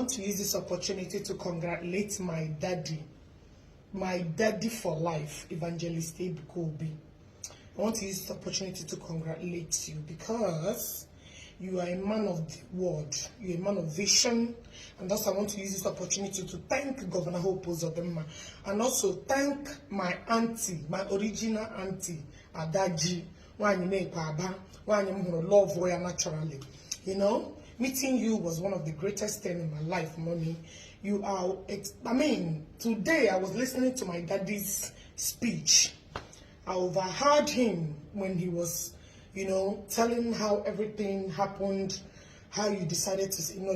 want to use this opportunity to congratulate my daddy for life, Evangelist Ebuka. I want to use this opportunity to congratulate you because you are a man of the word, you're a man of vision, and thus I want to use this opportunity to thank Governor Hope Uzodinma and also thank my auntie, my original auntie, Adaji, love warrior naturally. You know, meeting you was one of the greatest things in my life, mommy. You are, today I was listening to my daddy's speech. I overheard him when he was, telling how everything happened, how you decided to say, no.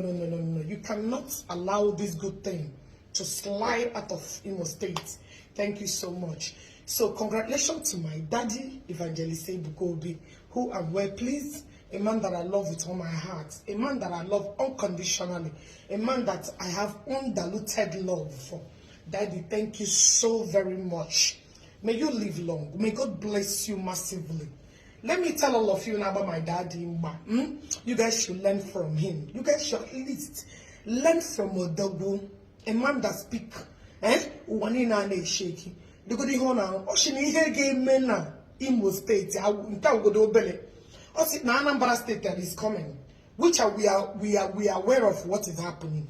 You cannot allow this good thing to slide out of IMO State. Thank you so much. So congratulations to my daddy, Evangelist Ebuka, who I'm well pleased, a man that I love with all my heart, a man that I love unconditionally, a man that I have undiluted love for. Daddy, thank you so very much. May you live long. May God bless you massively. Let me tell all of you now about my daddy. You guys should learn from him. You guys should at least learn from Odogu, a man that speak. Uwanina ne shaky. The good honor. Oshini hege mena IMO State. Na Anambra State that is coming, which we are aware of what is happening.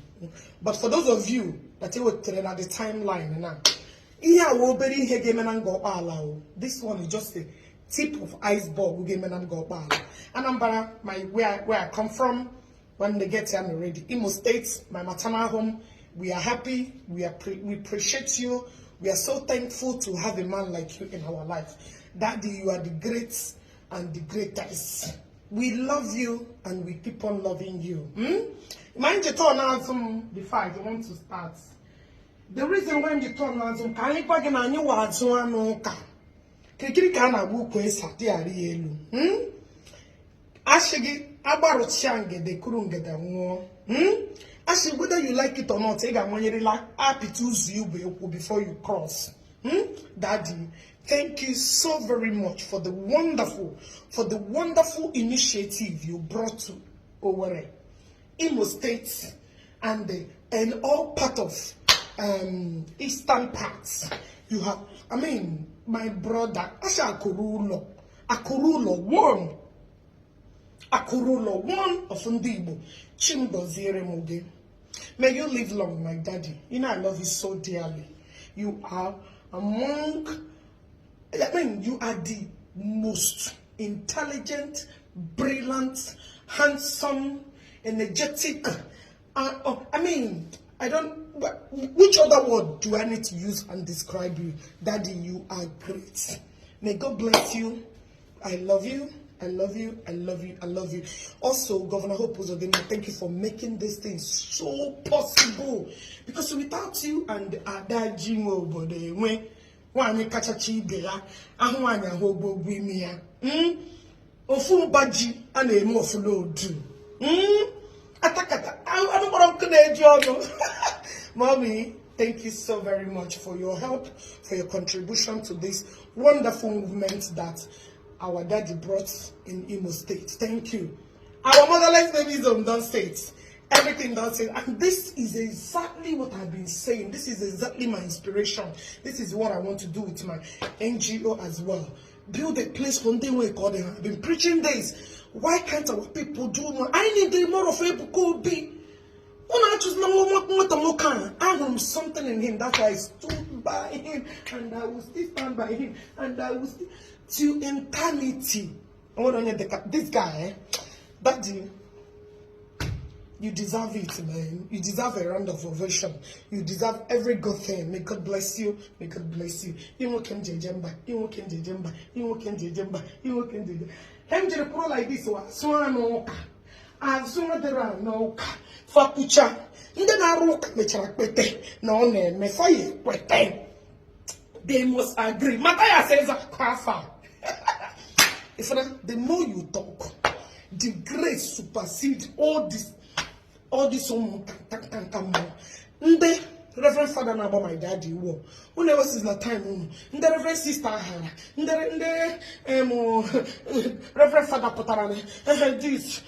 But for those of you that you were telling at the timeline now. This one is just a tip of iceberg. Anambra, where I come from, when they get here, I'm ready. IMO State, my maternal home, we are happy, we appreciate you, we are so thankful to have a man like you in our life. Daddy, you are the great and the greatest. We love you and we keep on loving you. Mind you, turn out before I want to start. The reason why you turn on some can you pagin and you are so anoka. Kikana book is Satiari elu. Ashigi Abarochange de Kurunga the war. Ashig whether you like it or not, take a money like happy to see you before you cross. Daddy, thank you so very much for the wonderful initiative you brought to Owerri, IMO State, and all part of eastern parts. You have, my brother, Asha Akurulo one of Ndibo, Chimbozire Muge. May you live long, my daddy. I love you so dearly. You are you are the most intelligent, brilliant, handsome, energetic. Which other word do I need to use and describe you? Daddy, you are great. May God bless you. I love you. I love you. I love you. I love you. Also, Governor Hope Uzodinma, thank you for making this thing so possible. Because without you and Adaji Mobode, when kachachi bela, ahwanya hobo gwimia. Ofu baji and a moflo do. Atakata. I don't want to Mommy, thank you so very much for your help, for your contribution to this wonderful movement that our daddy brought in IMO State. Thank you. Our motherless babies of Don State. Everything Don State. And this is exactly what I've been saying. This is exactly my inspiration. This is what I want to do with my NGO as well. Build a place one day where God I've been preaching this. Why can't our people do more? I need more of Ebuka. I want something in him. That's why I stood by him. And I will still stand by him. And I will still to eternity. This guy, Daddy, you deserve it, man. You deserve a round of ovation. You deserve every good thing. May God bless you. May God bless you. You can jemba. You can jemba. You can jemba. You can jemba. Hem to pro like this one. Swana no ka. As soon as there are no ka. Fapucha. Inde na roka me charakpete. No ne me fire kwete. They must agree. Mataya says kwasa. If the more you talk, the grace supersedes all this Nde Reverend Father na about my daddy wo. Whenever is the time, the Reverend Sister Hannah, Reverend Father Potarane, this.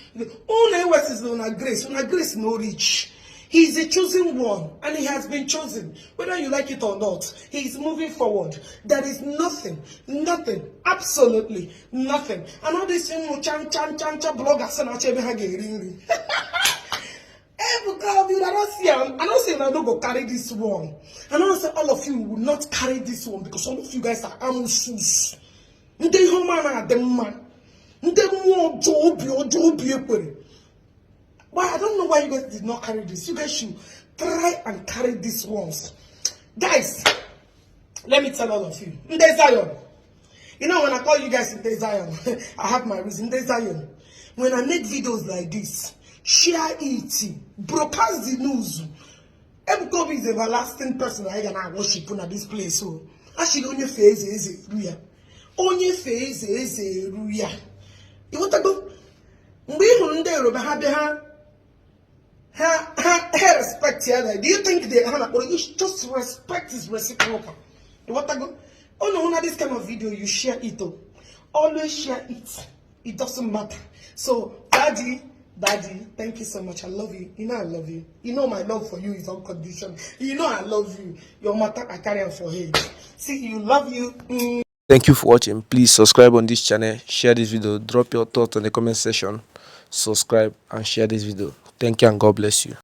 Only what is on a grace no reach. He's a chosen one, and he has been chosen. Whether you like it or not, he's moving forward. There is nothing, absolutely nothing. And all this bloggers and Ebuka, I don't see him. I don't say I don't go carry this one. I don't say all of you will not carry this one because some of you guys are amusus. But I don't know why you guys did not carry this. You guys should try and carry this once. Guys, let me tell all of you. Nde Zion. You know, when I call you guys Nde Zion, I have my reason. Nde Zion. When I make videos like this, share it, broadcast the news. Ebuka is the everlasting person I can worship at this place. So, I should only face is Ruya. Only face is Ruya. You want to go? We respect the other. Do you think they just respect is reciprocal? You want to go? Oh no, this kind of video, you share it. Always share it. It doesn't matter. So, Daddy, thank you so much. I love you. You know I love you. You know my love for you is unconditional. You know I love you. Your matter I carry on for him. See, you love you. Thank you for watching. Please subscribe on this channel, share this video, drop your thoughts in the comment section, subscribe and share this video. Thank you and God bless you.